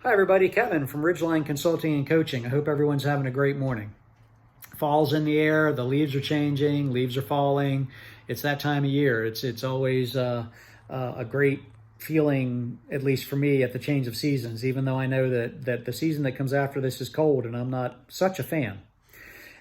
Hi, everybody. Kevin from Ridgeline Consulting and Coaching. I hope everyone's having a great morning. Fall's in the air. The leaves are changing. Leaves are falling. It's that time of year. It's always a great feeling, at least for me, at the change of seasons. Even though I know that the season that comes after this is cold, and I'm not such a fan.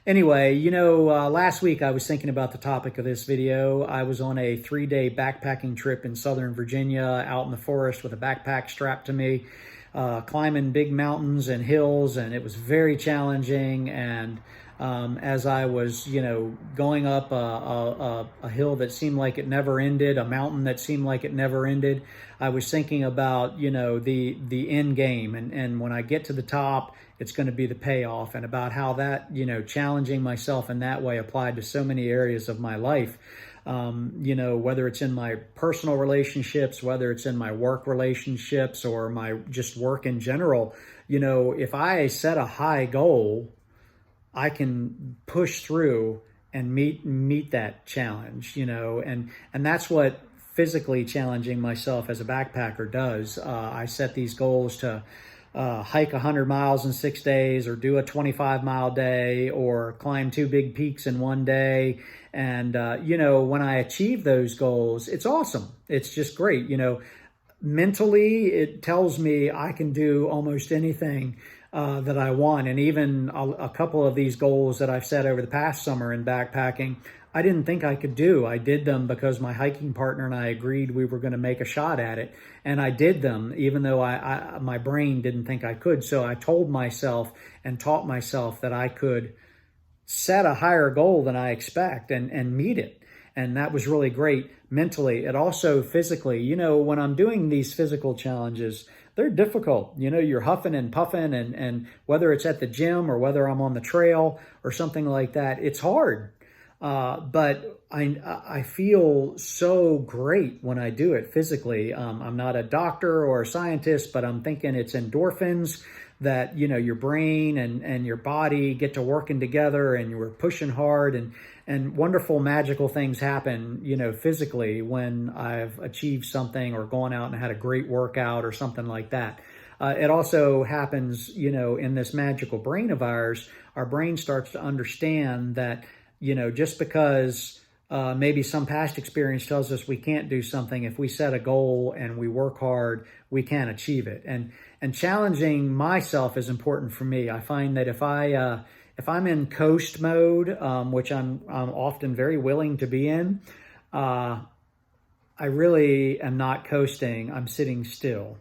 Anyway, last week I was thinking about the topic of this video. I was on a 3-day backpacking trip in Southern Virginia, out in the forest with a backpack strapped to me, climbing big mountains and hills, and it was very challenging. And as I was, going up a hill that seemed like it never ended, a mountain that seemed like it never ended, I was thinking about, the end game. And when I get to the top, it's going to be the payoff, and about how that, challenging myself in that way applied to so many areas of my life. Whether it's in my personal relationships, whether it's in my work relationships, or my just work in general, if I set a high goal, I can push through and meet that challenge, and that's what physically challenging myself as a backpacker does. I set these goals to hike 100 miles in 6 days, or do a 25-mile day, or climb 2 big peaks in one day. And, when I achieve those goals, it's awesome. It's just great. Mentally, it tells me I can do almost anything that I want. And even a couple of these goals that I've set over the past summer in backpacking, I didn't think I could do. I did them because my hiking partner and I agreed we were going to make a shot at it. And I did them, even though my brain didn't think I could. So I told myself and taught myself that I could set a higher goal than I expect and meet it. And that was really great mentally. And also physically, when I'm doing these physical challenges, they're difficult. You're huffing and puffing, and whether it's at the gym or whether I'm on the trail or something like that, it's hard. But I feel so great when I do it physically. I'm not a doctor or a scientist, but I'm thinking it's endorphins that, your brain and your body get to working together, and you're pushing hard, and wonderful magical things happen, physically when I've achieved something or gone out and had a great workout or something like that. It also happens, in this magical brain of ours. Our brain starts to understand that, just because maybe some past experience tells us we can't do something, if we set a goal and we work hard, we can achieve it. And challenging myself is important for me. I find that if I'm in coast mode, which I'm often very willing to be in, I really am not coasting. I'm sitting still.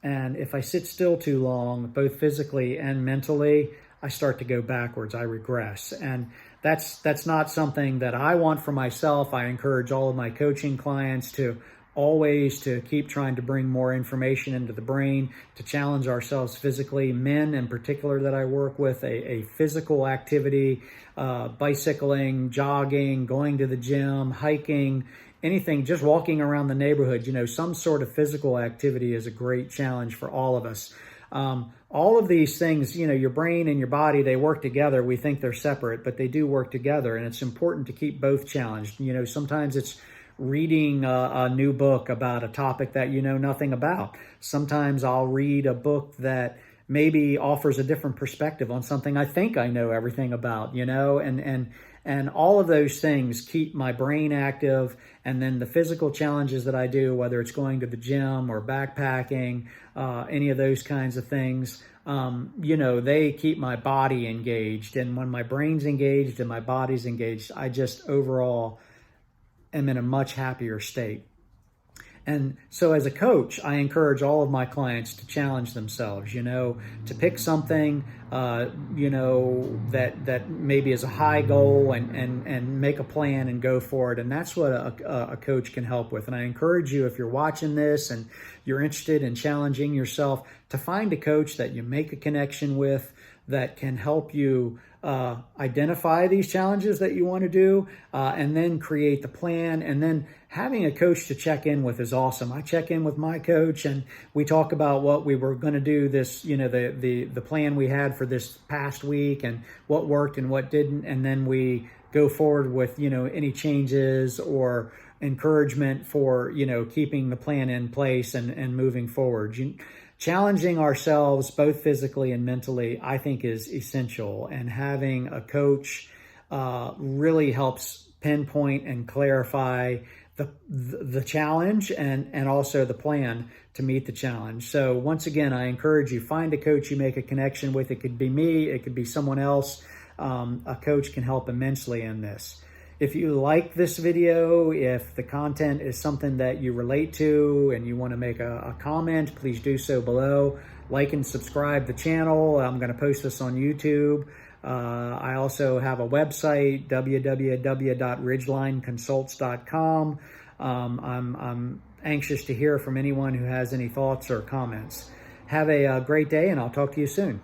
And if I sit still too long, both physically and mentally, I start to go backwards. I regress. And that's not something that I want for myself. I encourage all of my coaching clients to always to keep trying to bring more information into the brain, to challenge ourselves physically. Men in particular that I work with, a physical activity, bicycling, jogging, going to the gym, hiking, anything, just walking around the neighborhood, some sort of physical activity is a great challenge for all of us. All of these things, your brain and your body, they work together. We think they're separate, but they do work together. And it's important to keep both challenged. Sometimes it's reading a new book about a topic that you know nothing about. Sometimes I'll read a book that maybe offers a different perspective on something I think I know everything about, and all of those things keep my brain active. And then the physical challenges that I do, whether it's going to the gym or backpacking, any of those kinds of things, they keep my body engaged. And when my brain's engaged and my body's engaged, I just overall am in a much happier state. And so as a coach, I encourage all of my clients to challenge themselves, to pick something, that maybe is a high goal, and make a plan and go for it. And that's what a coach can help with. And I encourage you, if you're watching this and you're interested in challenging yourself, to find a coach that you make a connection with, that can help you identify these challenges that you want to do, and then create the plan. And then having a coach to check in with is awesome. I check in with my coach, and we talk about what we were going to do this, the plan we had for this past week, and what worked and what didn't. And then we go forward with, any changes or encouragement for, keeping the plan in place and moving forward. challenging ourselves both physically and mentally, I think, is essential. And having a coach really helps pinpoint and clarify the challenge and also the plan to meet the challenge. So once again, I encourage you, find a coach you make a connection with. It could be me, it could be someone else. A coach can help immensely in this. If you like this video, if the content is something that you relate to and you want to make a comment, please do so below. Like and subscribe the channel. I'm going to post this on YouTube. I also have a website, www.ridgelineconsults.com. I'm anxious to hear from anyone who has any thoughts or comments. Have a great day, and I'll talk to you soon.